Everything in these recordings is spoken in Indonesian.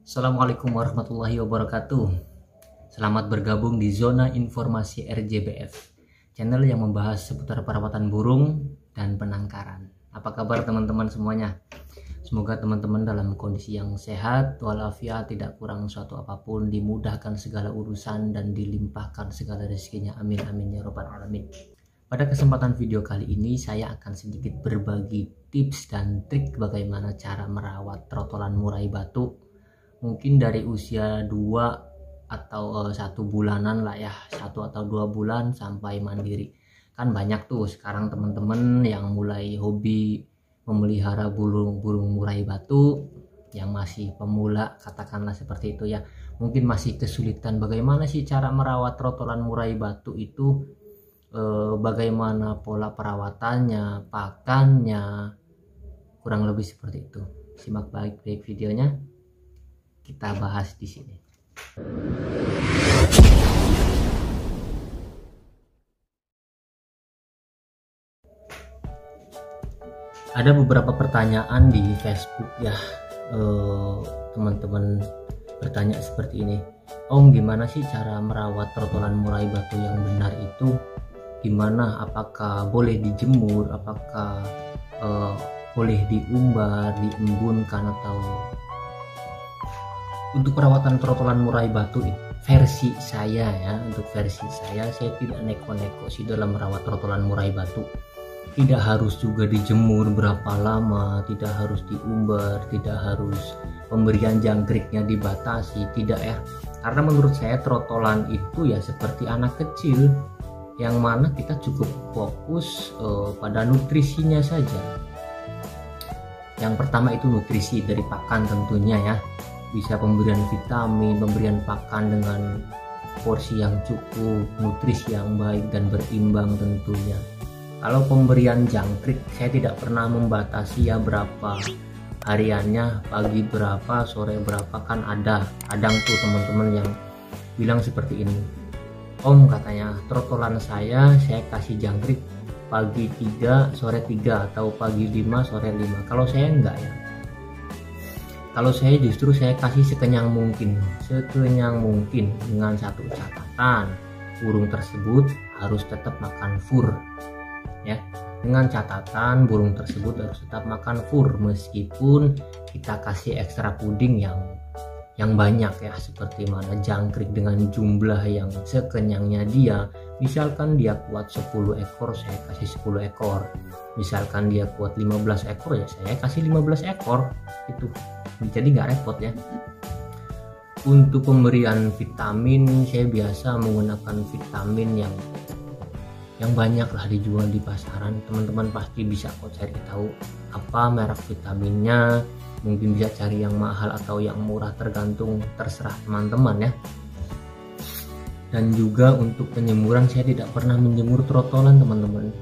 Assalamualaikum warahmatullahi wabarakatuh. Selamat bergabung di Zona Informasi RJBF, channel yang membahas seputar perawatan burung dan penangkaran. Apa kabar teman-teman semuanya? Semoga teman-teman dalam kondisi yang sehat, walafiat, tidak kurang suatu apapun, dimudahkan segala urusan dan dilimpahkan segala rezekinya. Amin amin ya robbal alamin. Pada kesempatan video kali ini saya akan sedikit berbagi tips dan trik bagaimana cara merawat trotolan murai batu. Mungkin dari usia 2 atau 1 bulanan lah ya, 1 atau 2 bulan sampai mandiri. Kan banyak tuh sekarang teman-teman yang mulai hobi memelihara burung murai batu, yang masih pemula katakanlah seperti itu ya. Mungkin masih kesulitan bagaimana sih cara merawat trotolan murai batu itu, bagaimana pola perawatannya, pakannya, kurang lebih seperti itu. Simak baik-baik videonya. Kita bahas di sini. Ada beberapa pertanyaan di Facebook ya, teman-teman bertanya seperti ini. Om, gimana sih cara merawat trotolan murai batu yang benar itu? Gimana? Apakah boleh dijemur? Apakah boleh diumbar, diembunkan atau? Untuk perawatan trotolan murai batu versi saya ya, untuk versi saya tidak neko-neko sih dalam merawat trotolan murai batu. Tidak harus juga dijemur berapa lama, tidak harus diumbar, tidak harus pemberian jangkriknya dibatasi, tidak ya. Karena menurut saya trotolan itu ya seperti anak kecil, yang mana kita cukup fokus pada nutrisinya saja. Yang pertama itu nutrisi dari pakan tentunya ya. Bisa pemberian vitamin, pemberian pakan dengan porsi yang cukup, nutrisi yang baik dan berimbang tentunya. Kalau pemberian jangkrik, saya tidak pernah membatasi ya berapa hariannya, pagi berapa, sore berapa. Kan ada kadang tuh teman-teman yang bilang seperti ini, Om, katanya trotolan saya kasih jangkrik pagi 3, sore 3, atau pagi 5, sore 5. Kalau saya enggak ya. Kalau saya justru saya kasih sekenyang mungkin dengan satu catatan, burung tersebut harus tetap makan fur ya. Dengan catatan burung tersebut harus tetap makan fur meskipun kita kasih ekstra puding yang banyak ya, seperti mana jangkrik dengan jumlah yang sekenyangnya dia. Misalkan dia kuat 10 ekor, saya kasih 10 ekor. Misalkan dia kuat 15 ekor, ya saya kasih 15 ekor. Itu jadi nggak repot ya. Untuk pemberian vitamin, saya biasa menggunakan vitamin yang banyak lah dijual di pasaran. Teman-teman pasti bisa kok cari tahu apa merek vitaminnya. Mungkin bisa cari yang mahal atau yang murah, terserah teman-teman ya. Dan juga untuk penjemuran, saya tidak pernah menjemur trotolan teman-teman.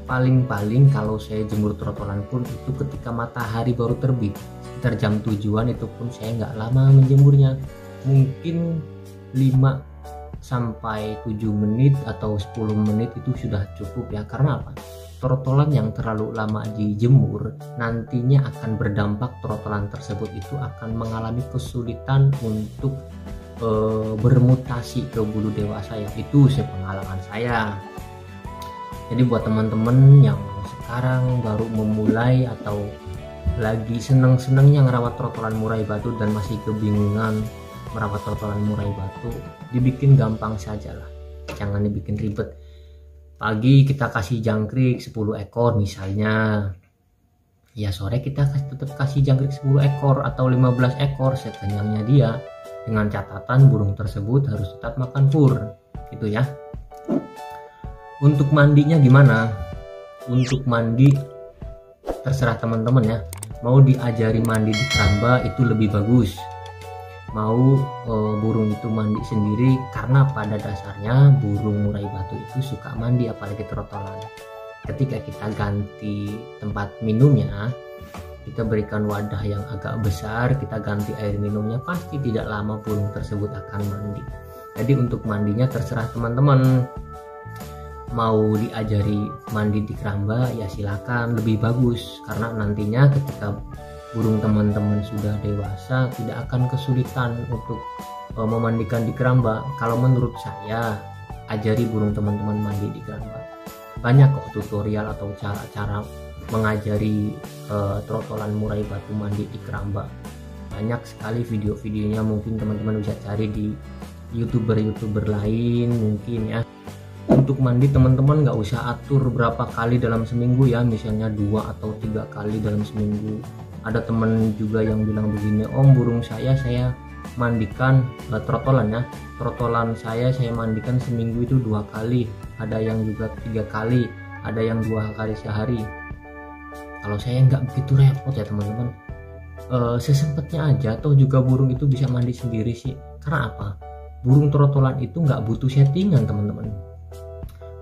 Paling-paling kalau saya jemur trotolan pun itu ketika matahari baru terbit, sekitar jam 7-an, itu pun saya nggak lama menjemurnya, mungkin 5 sampai 7 menit atau 10 menit itu sudah cukup ya. Karena apa? Trotolan yang terlalu lama dijemur nantinya akan berdampak, trotolan tersebut itu akan mengalami kesulitan untuk bermutasi ke bulu dewasa ya. Itu sepengalaman saya. Jadi buat teman-teman yang sekarang baru memulai atau lagi seneng-senengnya ngerawat trotolan murai batu dan masih kebingungan merawat trotolan murai batu, dibikin gampang saja lah, jangan dibikin ribet. Pagi kita kasih jangkrik 10 ekor misalnya, ya sore kita tetap kasih jangkrik 10 ekor atau 15 ekor sekenyangnya dia, dengan catatan burung tersebut harus tetap makan fur gitu ya. Untuk mandinya gimana? Untuk mandi terserah teman-teman ya. Mau diajari mandi di keramba itu lebih bagus, mau burung itu mandi sendiri, karena pada dasarnya burung murai batu itu suka mandi, apalagi trotolan. Ketika kita ganti tempat minumnya, kita berikan wadah yang agak besar, kita ganti air minumnya, pasti tidak lama burung tersebut akan mandi. Jadi untuk mandinya terserah teman-teman. Mau diajari mandi di keramba ya silakan, lebih bagus, karena nantinya ketika burung teman-teman sudah dewasa tidak akan kesulitan untuk memandikan di keramba. Kalau menurut saya, ajari burung teman-teman mandi di keramba. Banyak kok tutorial atau cara-cara mengajari trotolan murai batu mandi di keramba. Banyak sekali video-videonya, mungkin teman-teman bisa cari di youtuber lain mungkin ya. Untuk mandi teman-teman nggak usah atur berapa kali dalam seminggu ya, misalnya 2 atau 3 kali dalam seminggu. Ada teman juga yang bilang begini, Om, burung saya mandikan trotolan saya mandikan seminggu itu 2 kali, ada yang juga 3 kali, ada yang 2 kali sehari. Kalau saya nggak begitu repot ya teman-teman, sesempatnya aja, toh juga burung itu bisa mandi sendiri sih. Karena apa? Burung trotolan itu nggak butuh settingan teman-teman.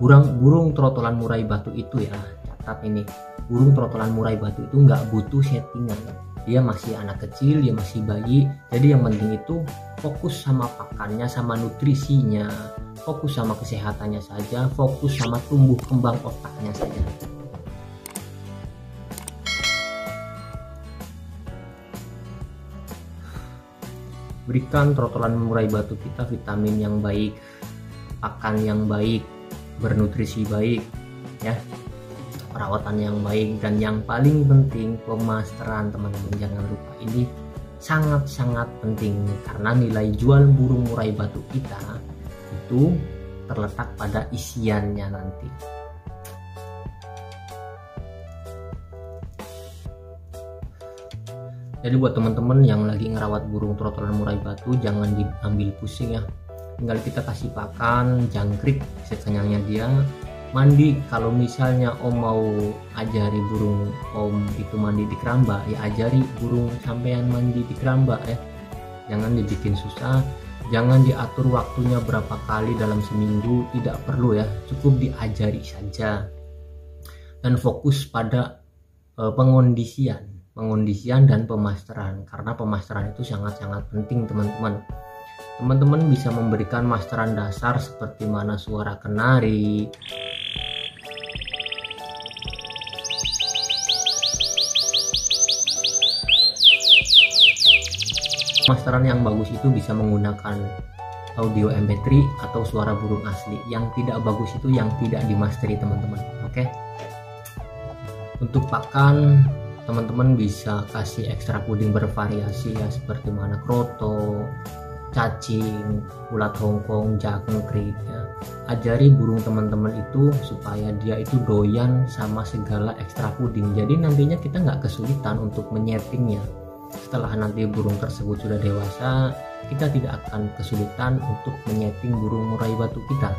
Burung trotolan murai batu itu ya, catat ini, burung trotolan murai batu itu nggak butuh settingan. Dia masih anak kecil, dia masih bayi, jadi yang penting itu fokus sama pakannya, sama nutrisinya, fokus sama kesehatannya saja, fokus sama tumbuh kembang otaknya saja. Berikan trotolan murai batu kita vitamin yang baik, pakan yang baik, bernutrisi baik ya, perawatan yang baik, dan yang paling penting pemasteran teman-teman. Jangan lupa, ini sangat-sangat penting karena nilai jual burung murai batu kita itu terletak pada isiannya nanti. Jadi buat teman-teman yang lagi ngerawat burung trotolan murai batu, jangan diambil pusing ya. Tinggal kita kasih pakan, jangkrik sekenyangnya dia, mandi. Kalau misalnya Om mau ajari burung Om itu mandi di keramba, ya ajari burung sampean mandi di keramba ya. Jangan dibikin susah, jangan diatur waktunya berapa kali dalam seminggu, tidak perlu ya, cukup diajari saja. Dan fokus pada pengondisian dan pemasteran, karena pemasteran itu sangat-sangat penting teman-teman. Teman-teman bisa memberikan masteran dasar seperti mana suara kenari, masteran yang bagus itu bisa menggunakan audio MP3 atau suara burung asli. Yang tidak bagus itu yang tidak dimasteri teman-teman. Oke. Untuk pakan, teman-teman bisa kasih ekstra puding bervariasi ya, seperti mana kroto, cacing, ulat hongkong, jangkrik ya. Ajari burung teman-teman itu supaya dia itu doyan sama segala ekstra puding. Jadi nantinya kita nggak kesulitan untuk menyetingnya. Setelah nanti burung tersebut sudah dewasa, kita tidak akan kesulitan untuk menyeting burung murai batu kita.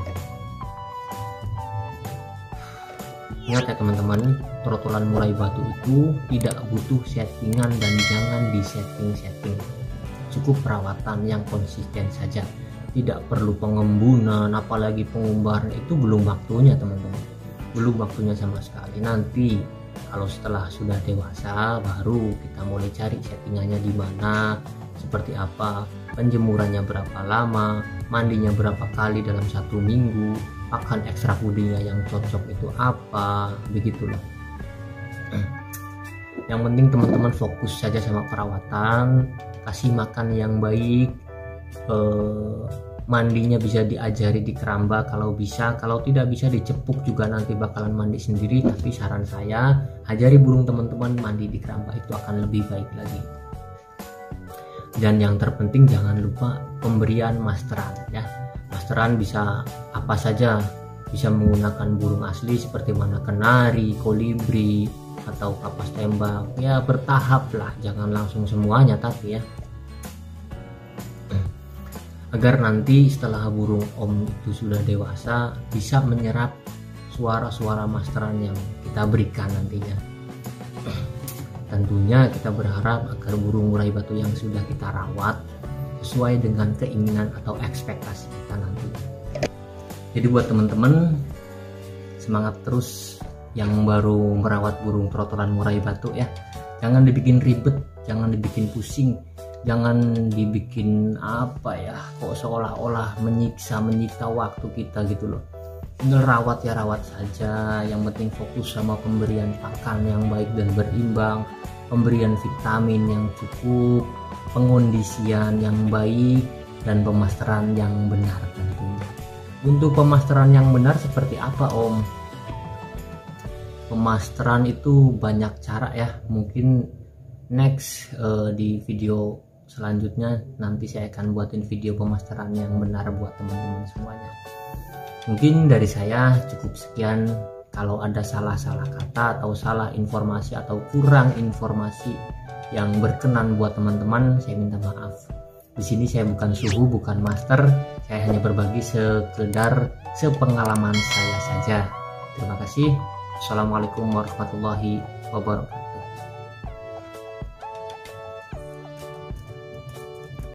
Ingat ya teman-teman, trotolan murai batu itu tidak butuh settingan dan jangan disetting-setting. Cukup perawatan yang konsisten saja. Tidak perlu pengembunan, apalagi pengumbaran, itu belum waktunya teman-teman. Belum waktunya sama sekali. Nanti kalau setelah sudah dewasa baru kita mulai cari settingannya di mana, seperti apa, penjemurannya berapa lama, mandinya berapa kali dalam 1 minggu, pakan ekstra pudingnya yang cocok itu apa, begitulah. Yang penting teman-teman fokus saja sama perawatan, kasih makan yang baik, mandinya bisa diajari di keramba kalau bisa, kalau tidak bisa dicepuk juga nanti bakalan mandi sendiri. Tapi saran saya, ajari burung teman-teman mandi di keramba, itu akan lebih baik lagi. Dan yang terpenting jangan lupa pemberian masteran ya. Masteran bisa apa saja, bisa menggunakan burung asli seperti mana kenari, kolibri, atau kapas tembak ya, bertahap lah, jangan langsung semuanya tapi ya, agar nanti setelah burung Om itu sudah dewasa bisa menyerap suara-suara masteran yang kita berikan nantinya. Tentunya kita berharap agar burung murai batu yang sudah kita rawat sesuai dengan keinginan atau ekspektasi kita nanti. Jadi buat teman-teman, semangat terus yang baru merawat burung trotolan murai batu ya. Jangan dibikin ribet, jangan dibikin pusing, jangan dibikin apa ya, kok seolah-olah menyiksa waktu kita gitu loh. Tinggal rawat ya rawat saja, yang penting fokus sama pemberian pakan yang baik dan berimbang, pemberian vitamin yang cukup, pengondisian yang baik, dan pemasteran yang benar tentunya. Untuk pemasteran yang benar seperti apa Om? Pemasteran itu banyak cara ya, mungkin next di video selanjutnya nanti saya akan buatin video pemasteran yang benar buat teman-teman semuanya. Mungkin dari saya cukup sekian. Kalau ada salah-salah kata atau salah informasi atau kurang informasi yang berkenan buat teman-teman, saya minta maaf. Di sini saya bukan suhu, bukan master, saya hanya berbagi sekedar sepengalaman saya saja. Terima kasih. Assalamualaikum warahmatullahi wabarakatuh.